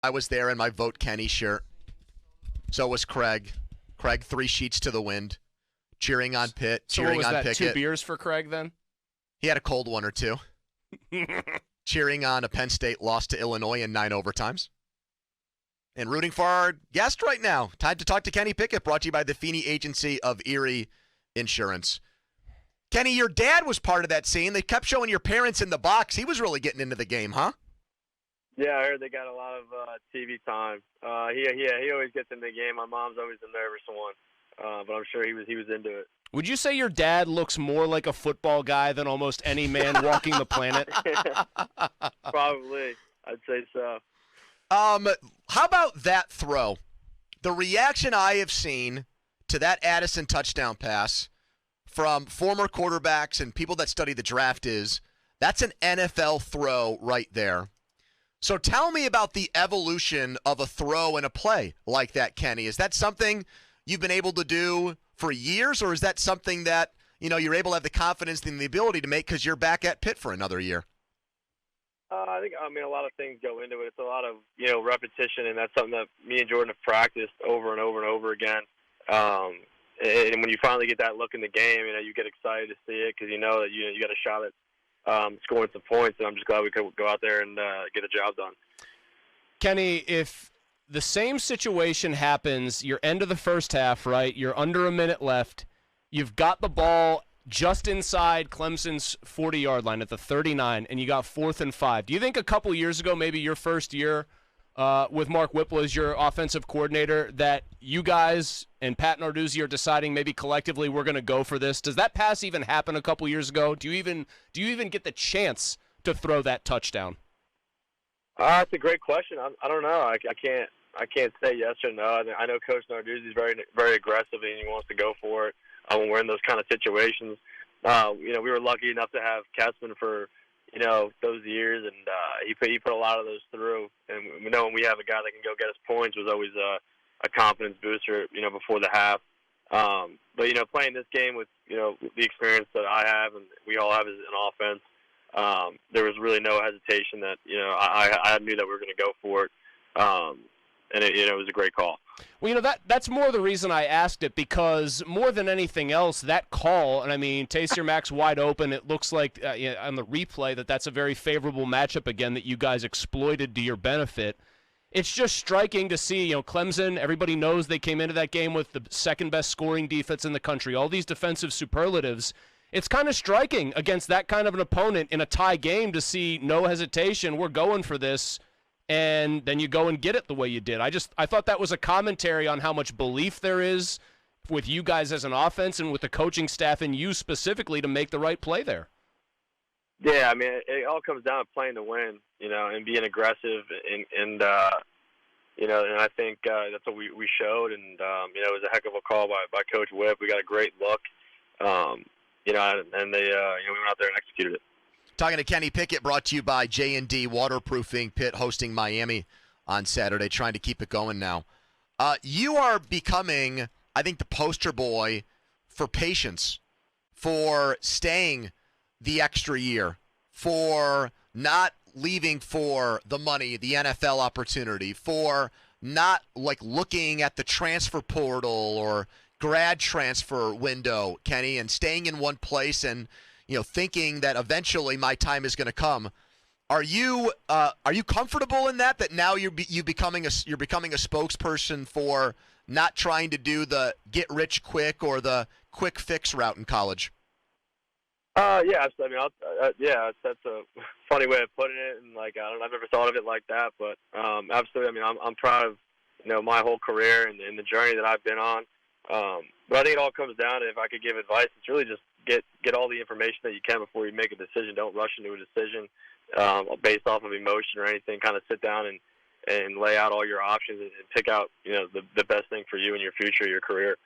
I was there in my Vote Kenny shirt. So was Craig. Craig, 3 sheets to the wind, cheering on Pitt, So what cheering was on that, Pickett. 2 beers for Craig then? He had a cold one or two. Cheering on a Penn State loss to Illinois in 9 overtimes. And rooting for our guest right now. Time to talk to Kenny Pickett, brought to you by the Feeney Agency of Erie Insurance. Kenny, your dad was part of that scene. They kept showing your parents in the box. He was really getting into the game, huh? Yeah, I heard they got a lot of TV time. He always gets in the game. My mom's always the nervous one, but I'm sure he was into it. Would you say your dad looks more like a football guy than almost any man walking the planet? Probably, I'd say so. How about that throw? The reaction I have seen to that Addison touchdown pass from former quarterbacks and people that study the draft is that's an NFL throw right there. So tell me about the evolution of a throw and a play like that, Kenny. Is that something you've been able to do for years, or is that something that, you're able to have the confidence and the ability to make because you're back at Pitt for another year? I mean, a lot of things go into it. It's a lot of, repetition, and that's something that me and Jordan have practiced over and over and over again. And when you finally get that look in the game, you get excited to see it because you know that you got a shot at scoring some points, and I'm just glad we could go out there and get a job done. Kenny, if the same situation happens, you're end of the first half, right? You're under a minute left. You've got the ball just inside Clemson's 40-yard line at the 39, and you got 4th and 5. Do you think a couple years ago, maybe your first year with Mark Whipple as your offensive coordinator, that you guys and Pat Narduzzi are deciding maybe collectively we're going to go for this? Does that pass even happen a couple years ago? Do you even get the chance to throw that touchdown? That's a great question. I don't know. I can't say yes or no. I know Coach Narduzzi is very, very aggressive and he wants to go for it when we're in those kind of situations. We were lucky enough to have Kessman for those years, and he put a lot of those through. And we know when we have a guy that can go get us points was always a confidence booster, before the half. But playing this game with the experience that I have and we all have as an offense, there was really no hesitation that I knew that we were going to go for it, and it was a great call. Well, that's more the reason I asked it, because more than anything else, that call, and I mean, Taysier Mack's wide open. It looks like on the replay that's a very favorable matchup again that you guys exploited to your benefit. It's just striking to see, Clemson, everybody knows they came into that game with the second best scoring defense in the country, all these defensive superlatives. It's kind of striking against that kind of an opponent in a tie game to see no hesitation, we're going for this, and then you go and get it the way you did. I thought that was a commentary on how much belief there is with you guys as an offense and with the coaching staff and you specifically to make the right play there. Yeah, I mean, it all comes down to playing to win, and being aggressive, and I think that's what we showed, and it was a heck of a call by Coach Whip. We got a great look, and we went out there and executed it. Talking to Kenny Pickett, brought to you by J&D Waterproofing. Pitt hosting Miami on Saturday, trying to keep it going now. You are becoming, I think, the poster boy for patience, for staying the extra year, for not leaving for the money, the NFL opportunity, for not looking at the transfer portal or grad transfer window, Kenny, and staying in one place and thinking that eventually my time is going to come. Are you comfortable in that now you're becoming a spokesperson for not trying to do the get rich quick or the quick fix route in college? Yeah, I mean, that's a funny way of putting it, and I've never thought of it like that, but absolutely. I mean, I'm proud of my whole career and the journey that I've been on. But I think it all comes down to, if I could give advice, it's really just get all the information that you can before you make a decision. Don't rush into a decision based off of emotion or anything. Kind of sit down and lay out all your options and pick out the best thing for you and your future, your career.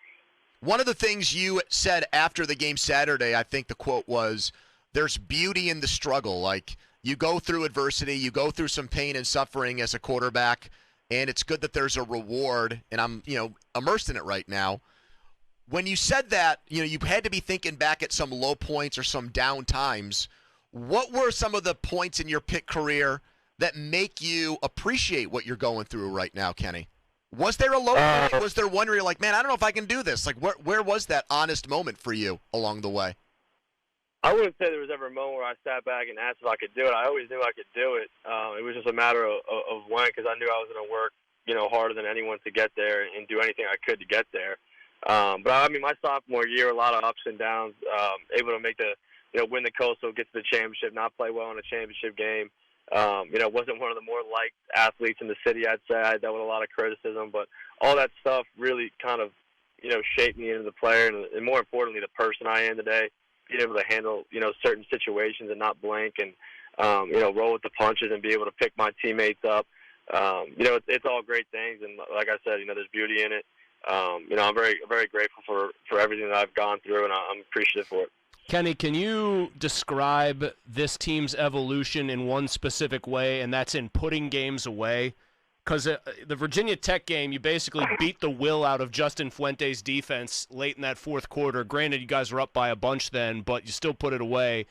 One of the things you said after the game Saturday, I think the quote was, there's beauty in the struggle. Like, you go through adversity, you go through some pain and suffering as a quarterback, and it's good that there's a reward, and I'm, immersed in it right now. When you said that, you had to be thinking back at some low points or some down times. What were some of the points in your Pitt career that make you appreciate what you're going through right now, Kenny? Was there a low point? Was there one where you're like, man, I don't know if I can do this? Like, where was that honest moment for you along the way? I wouldn't say there was ever a moment where I sat back and asked if I could do it. I always knew I could do it. It was just a matter of when, because I knew I was going to work, harder than anyone to get there and do anything I could to get there. But I mean, my sophomore year, a lot of ups and downs. Able to make win the Coastal, get to the championship, not play well in a championship game. Wasn't one of the more liked athletes in the city. I'd say I dealt with a lot of criticism, but all that stuff really kind of, shaped me into the player and more importantly, the person I am today. Being able to handle, certain situations and not blank and, roll with the punches and be able to pick my teammates up. It's all great things. And like I said, there's beauty in it. I'm very, very grateful for everything that I've gone through, and I'm appreciative for it. Kenny, can you describe this team's evolution in one specific way, and that's in putting games away? Because the Virginia Tech game, you basically beat the will out of Justin Fuente's defense late in that fourth quarter. Granted, you guys were up by a bunch then, but you still put it away.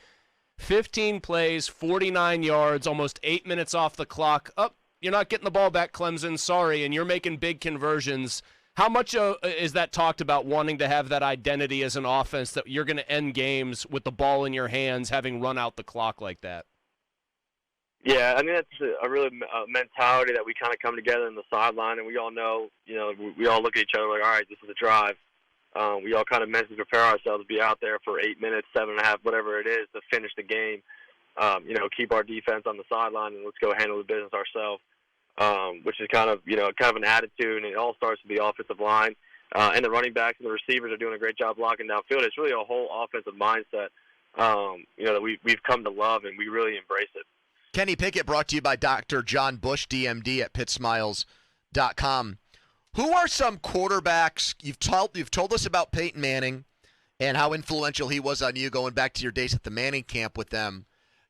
15 plays, 49 yards, almost 8 minutes off the clock. You're not getting the ball back, Clemson, sorry, and you're making big conversions. How much is that talked about, wanting to have that identity as an offense that you're going to end games with the ball in your hands, having run out the clock like that? Yeah, I mean, that's a really mentality that we kind of come together in the sideline, and we all know, we all look at each other like, all right, this is a drive. We all kind of mentally prepare ourselves to be out there for 8 minutes, 7.5, whatever it is, to finish the game. Keep our defense on the sideline and let's go handle the business ourselves. Which is kind of an attitude, and it all starts with the offensive line. And the running backs and the receivers are doing a great job blocking downfield. It's really a whole offensive mindset, that we've come to love, and we really embrace it. Kenny Pickett brought to you by Dr. John Bush, DMD at pittsmiles.com. Who are some quarterbacks? You've told us about Peyton Manning and how influential he was on you going back to your days at the Manning camp with them.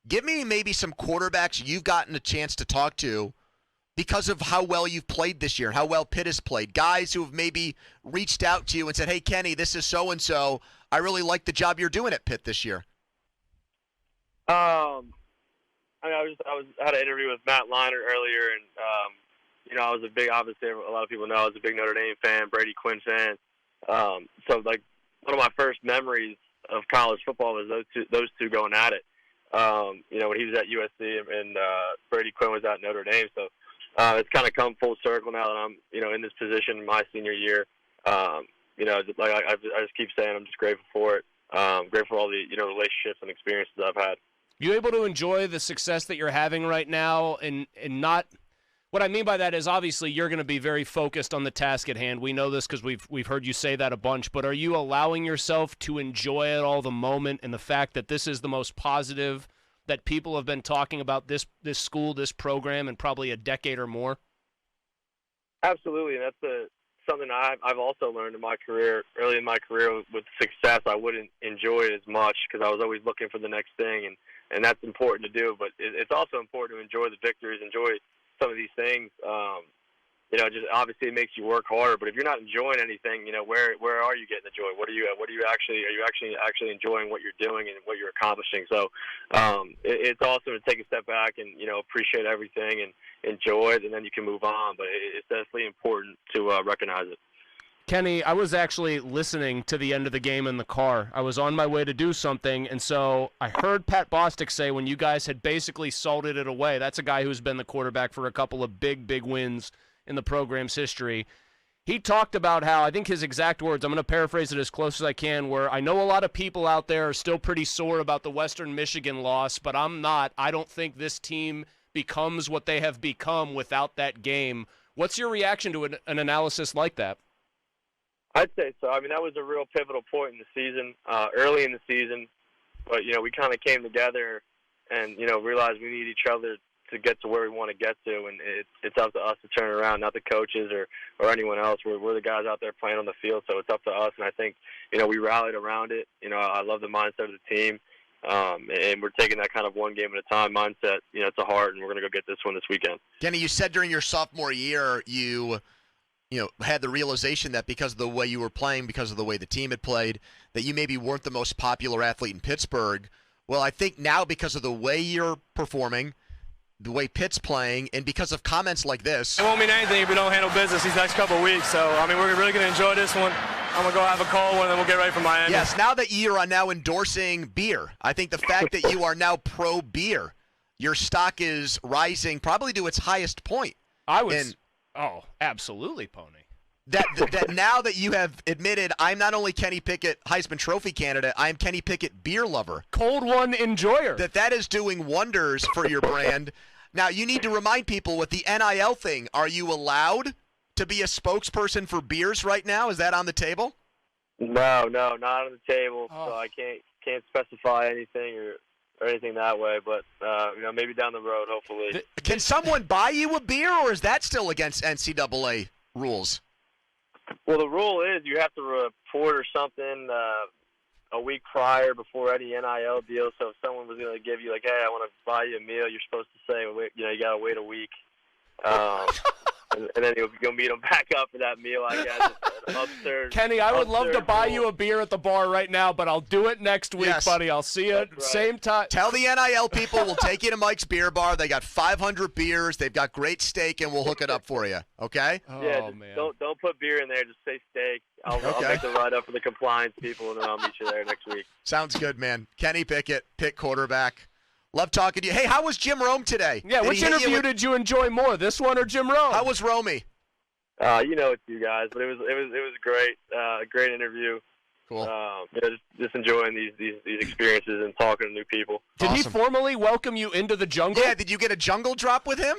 Give me maybe some quarterbacks you've gotten a chance to talk to because of how well you've played this year, how well Pitt has played. Guys who have maybe reached out to you and said, hey, Kenny, this is so-and-so. I really like the job you're doing at Pitt this year. I had an interview with Matt Leinart earlier, and I was a big, obviously a lot of people know I was a big Notre Dame fan, Brady Quinn fan. So like one of my first memories of college football was those two going at it. When he was at USC and Brady Quinn was at Notre Dame. So it's kind of come full circle now that I'm in this position in my senior year. I just keep saying I'm just grateful for it. Grateful for all the relationships and experiences I've had. You able to enjoy the success that you're having right now, and not? What I mean by that is obviously you're going to be very focused on the task at hand. We know this because we've heard you say that a bunch. But are you allowing yourself to enjoy it all, the moment, and the fact that this is the most positive that people have been talking about this school, this program, in probably a decade or more? Absolutely, and that's something I've also learned in my career. Early in my career with success, I wouldn't enjoy it as much because I was always looking for the next thing, and that's important to do. But it's also important to enjoy the victories, enjoy some of these things. Just obviously it makes you work harder. But if you're not enjoying anything, where are you getting the joy? Are you actually enjoying what you're doing and what you're accomplishing? So it's awesome to take a step back and appreciate everything and enjoy it, and then you can move on. But it's definitely important to recognize it. Kenny, I was actually listening to the end of the game in the car. I was on my way to do something, and so I heard Pat Bostic say when you guys had basically salted it away. That's a guy who's been the quarterback for a couple of big wins in the program's history. He talked about how, I think his exact words, I'm going to paraphrase it as close as I can, where I know a lot of people out there are still pretty sore about the Western Michigan loss, but I'm not. I don't think this team becomes what they have become without that game. What's your reaction to an analysis like that? I'd say so. I mean, that was a real pivotal point in the season, early in the season. But, we kind of came together and, realized we need each other to get to where we want to get to. And it's up to us to turn around, not the coaches or anyone else. We're the guys out there playing on the field, so it's up to us. And I think, we rallied around it. I love the mindset of the team. And we're taking that kind of one game at a time mindset, to heart, and we're going to go get this one this weekend. Kenny, you said during your sophomore year you had the realization that because of the way you were playing, because of the way the team had played, that you maybe weren't the most popular athlete in Pittsburgh. Well, I think now because of the way you're performing the way Pitt's playing, and because of comments like this. It won't mean anything if we don't handle business these next couple of weeks. So, I mean, we're really going to enjoy this one. I'm going to go have a cold one, and then we'll get ready for Miami. Yes, now that you are now endorsing beer, I think the fact that you are now pro-beer, your stock is rising probably to its highest point. Absolutely, Pony. That now that you have admitted, I'm not only Kenny Pickett Heisman Trophy candidate, I'm Kenny Pickett beer lover. Cold one enjoyer. That is doing wonders for your brand. Now, you need to remind people with the NIL thing, are you allowed to be a spokesperson for beers right now? Is that on the table? No, not on the table. So I can't specify anything or anything that way. But maybe down the road, hopefully. Can someone buy you a beer, or is that still against NCAA rules? Well, the rule is you have to report or something a week prior before any NIL deal. So if someone was going to give you like, hey, I want to buy you a meal, you're supposed to say, you got to wait a week. And then you'll meet them back up for that meal, I guess. Upstairs. Kenny, I would love to buy you a beer at the bar right now, but I'll do it next week, buddy. I'll see you at the same time. Tell the NIL people we'll take you to Mike's Beer Bar. They got 500 beers. They've got great steak, and we'll hook it up for you. Okay? Yeah, man. Don't put beer in there. Just say steak. I'll make the write up for the compliance people, and then I'll meet you there next week. Sounds good, man. Kenny Pickett, Pitt quarterback. Love talking to you. Hey, how was Jim Rome today? Yeah, which interview did you enjoy more, this one or Jim Rome? How was Romey? It's you guys, but it was great. Great interview. Cool. Just enjoying these experiences and talking to new people. Did he formally welcome you into the jungle? Yeah. Did you get a jungle drop with him?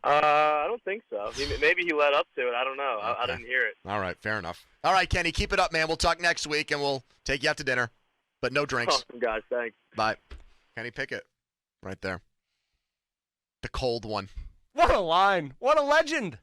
I don't think so. Maybe he led up to it. I don't know. Okay. I didn't hear it. All right, fair enough. All right, Kenny, keep it up, man. We'll talk next week, and we'll take you out to dinner, but no drinks. Awesome, guys. Thanks. Bye. Kenny Pickett, right there. The cold one. What a line. What a legend.